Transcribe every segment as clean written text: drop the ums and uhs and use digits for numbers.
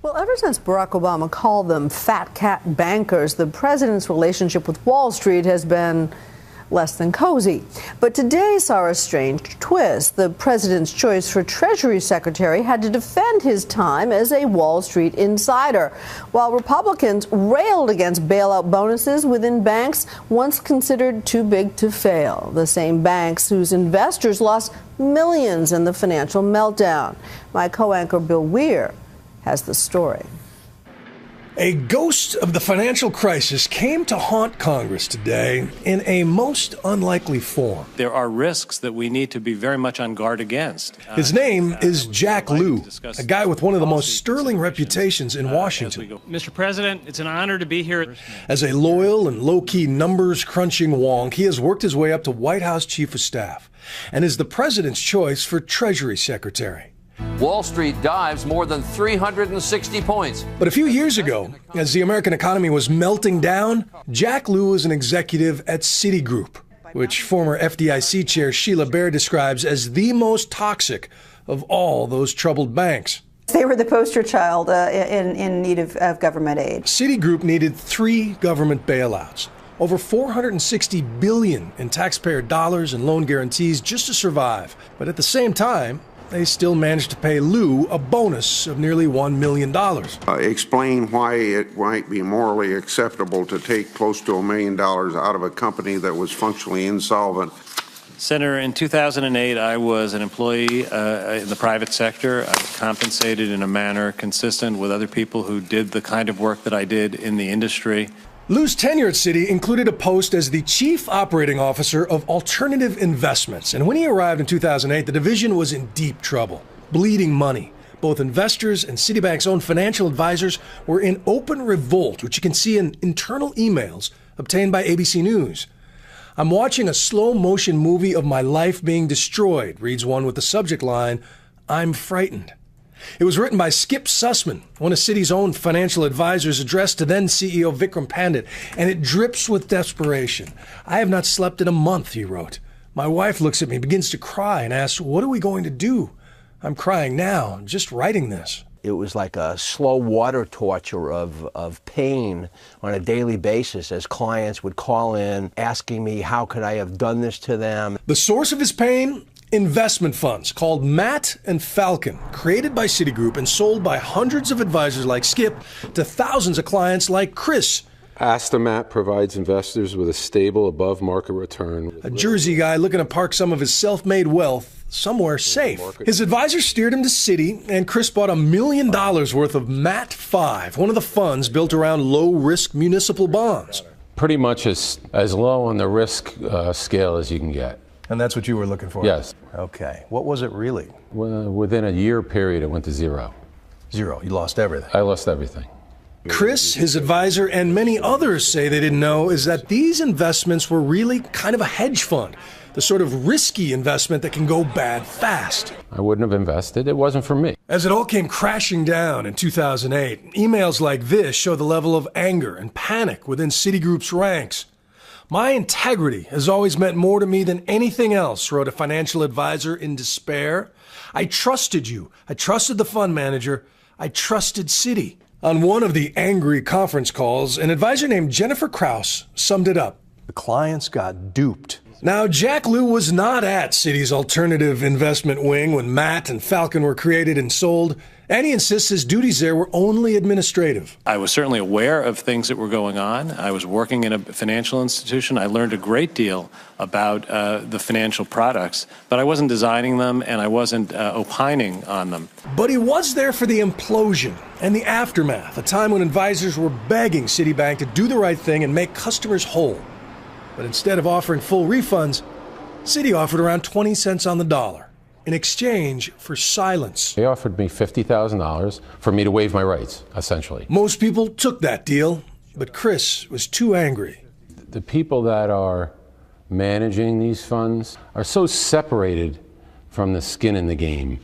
Well, ever since Barack Obama called them fat cat bankers, the president's relationship with Wall Street has been less than cozy. But today saw a strange twist. The president's choice for Treasury Secretary had to defend his time as a Wall Street insider, while Republicans railed against bailout bonuses within banks once considered too big to fail. The same banks whose investors lost millions in the financial meltdown. My co-anchor Bill Weir has the story. A ghost of the financial crisis came to haunt Congress today in a most unlikely form. There are risks that we need to be very much on guard against. His name is Jack Lew, a guy with one of the most sterling reputations in Washington. Mr. President, it's an honor to be here. As a loyal and low-key numbers-crunching wonk, he has worked his way up to White House Chief of Staff and is the president's choice for Treasury Secretary. Wall Street dives more than 360 points. But a few years ago, as the American economy was melting down, Jack Lew was an executive at Citigroup, which former FDIC Chair Sheila Bair describes as the most toxic of all those troubled banks. They were the poster child in need of government aid. Citigroup needed 3 government bailouts, over $460 billion in taxpayer dollars and loan guarantees just to survive. But at the same time, they still managed to pay Lew a bonus of nearly $1 million. Explain why it might be morally acceptable to take close to $1 million out of a company that was functionally insolvent. Senator, in 2008, I was an employee in the private sector. I was compensated in a manner consistent with other people who did the kind of work that I did in the industry. Lew's tenure at Citi included a post as the Chief Operating Officer of Alternative Investments. And when he arrived in 2008, the division was in deep trouble, bleeding money. Both investors and Citibank's own financial advisors were in open revolt, which you can see in internal emails obtained by ABC News. "I'm watching a slow-motion movie of my life being destroyed," reads one with the subject line, "I'm frightened." It was written by Skip Sussman, one of Citi's own financial advisors, addressed to then CEO Vikram Pandit, and it drips with desperation. "I have not slept in a month," he wrote. "My wife looks at me, begins to cry, and asks, 'What are we going to do?' I'm crying now, just writing this." It was like a slow water torture of pain on a daily basis as clients would call in asking me how could I have done this to them. The source of his pain? Investment funds called Matt and Falcon, created by Citigroup and sold by hundreds of advisors like Skip to thousands of clients like Chris. Matt provides investors with a stable above-market return. A Jersey guy looking to park some of his self-made wealth somewhere safe. His advisor steered him to Citi, and Chris bought $1 million worth of Matt 5, one of the funds built around low-risk municipal bonds. Pretty much as low on the risk scale as you can get. And that's what you were looking for? Yes. Okay. What was it really? Well, within a year period, it went to zero. Zero. You lost everything. I lost everything. Chris, his advisor, and many others say they didn't know is that these investments were really kind of a hedge fund, the sort of risky investment that can go bad fast. I wouldn't have invested. It wasn't for me. As it all came crashing down in 2008, emails like this show the level of anger and panic within Citigroup's ranks. "My integrity has always meant more to me than anything else," wrote a financial advisor in despair. "I trusted you. I trusted the fund manager. I trusted Citi." On one of the angry conference calls, an advisor named Jennifer Krause summed it up. "The clients got duped." Now, Jack Lew was not at Citi's alternative investment wing when Matt and Falcon were created and sold, and he insists his duties there were only administrative. I was certainly aware of things that were going on. I was working in a financial institution. I learned a great deal about the financial products, but I wasn't designing them and I wasn't opining on them. But he was there for the implosion and the aftermath, a time when advisors were begging Citibank to do the right thing and make customers whole. But instead of offering full refunds, Citi offered around 20 cents on the dollar in exchange for silence. They offered me $50,000 for me to waive my rights, essentially. Most people took that deal, but Chris was too angry. The people that are managing these funds are so separated from the skin in the game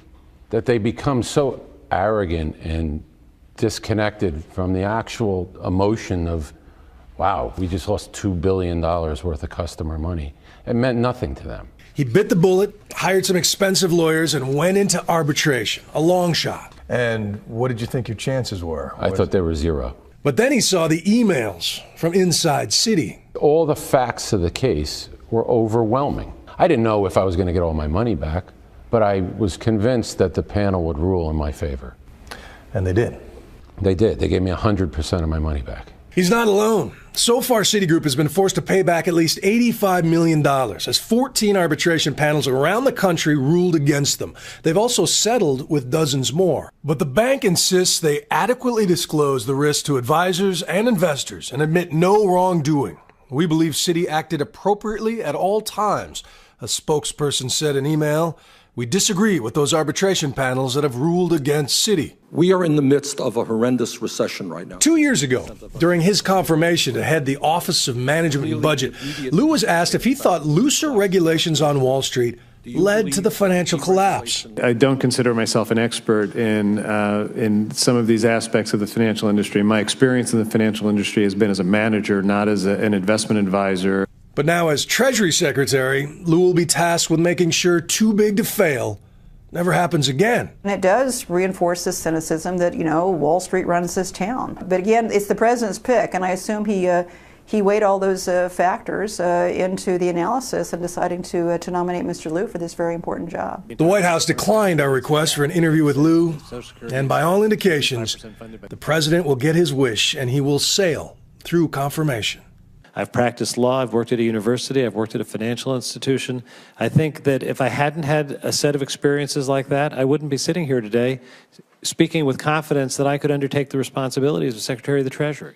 that they become so arrogant and disconnected from the actual emotion of, wow, we just lost $2 billion worth of customer money. It meant nothing to them. He bit the bullet, hired some expensive lawyers, and went into arbitration, a long shot. And what did you think your chances were? I thought they were zero. But then he saw the emails from inside Citi. All the facts of the case were overwhelming. I didn't know if I was going to get all my money back, but I was convinced that the panel would rule in my favor. And they did. They did. They gave me 100% of my money back. He's not alone. So far, Citigroup has been forced to pay back at least $85 million as 14 arbitration panels around the country ruled against them. They've also settled with dozens more. But the bank insists they adequately disclose the risk to advisors and investors and admit no wrongdoing. We believe Citi acted appropriately at all times. A spokesperson said in email, "We disagree with those arbitration panels that have ruled against Citi." We are in the midst of a horrendous recession right now. 2 years ago, during his confirmation to head the Office of Management and Budget, Lou was asked if he thought looser regulations on Wall Street led to the financial collapse. I don't consider myself an expert in some of these aspects of the financial industry. My experience in the financial industry has been as a manager, not as an investment advisor. But now as Treasury Secretary, Lou will be tasked with making sure too big to fail never happens again. And it does reinforce this cynicism that, Wall Street runs this town. But again, it's the president's pick, and I assume he weighed all those factors into the analysis and deciding to nominate Mr. Liu for this very important job. The White House declined our request for an interview with Liu, and by all indications, the president will get his wish and he will sail through confirmation. I've practiced law, I've worked at a university, I've worked at a financial institution. I think that if I hadn't had a set of experiences like that, I wouldn't be sitting here today speaking with confidence that I could undertake the responsibilities of Secretary of the Treasury.